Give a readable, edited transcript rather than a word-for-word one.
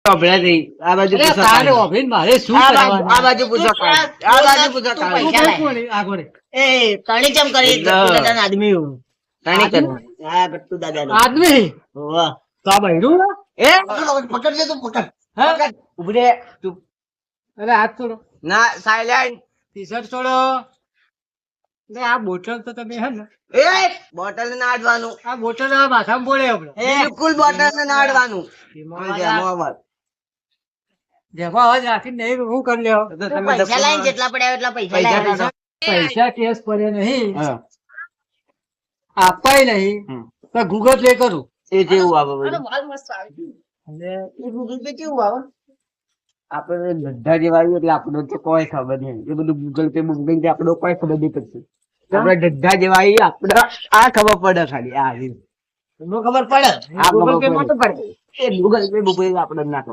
અભળા નહીં. આ બાજુ અરે પૂછો તારે કાઢી. ઓભીને મારે શું આ કરવાનું? બાજુ પૂછો કાઢી. આ બાજુ પૂછો તું કાઢી. પૈસા લાય. કોણ? આગળ રે. એ તણી ચમ કરી એટલે- ગટ્ટુ દાદાના આદમી હું. તાણી કરવાનું. હા ગટ્ટુ દાદાનો. આદમી વાહ. તો આ બૈરું ને? એ પકડ લે તું પકડ. હે? ઉભી રે. તું અરે હાથ છોડો, ના સાયલેન્ટ. ટી શર્ટ છોડો. અરે આ બોટલ તો તમે હે ને, એ બોટલ ને નાડવાનું. આ બોટલ આ માથામાં પડે આપણે. બિલકુલ બોટલ ને નાડવાનું. એમાં જેમાં અવાજ. જેમાં અવાજ રાખીને નહીં હું કરી લેવો. તો તું તમે પૈસા લાઈન જેટલા પડ્યા એટલા પૈસા પૈસા લાય. પૈસા કેસ પડે નહીં, હા. આપાય નહીં, હમ. તો ગૂગલ પે કરું. એ જેવું આવે બધું. અને એ ગૂગલ પે કેવું આવે? આપણે બધા જેવા આવીએ એટલે આપણને તો કોઈ ખબર નહીં. એ બધું ગૂગલ પે બુગલ પે આપણને કોઈ ખબર નહીં પડતી. આપણે બધા જેવા આવીએ આપણે આ ખબર પડે ખાલી આ આવી. તમને ખબર પડે આ ગૂગલ ખબર પે માં તો પડે. પડે. એ ગૂગલ પે બુગલ આપણે ના ખબર.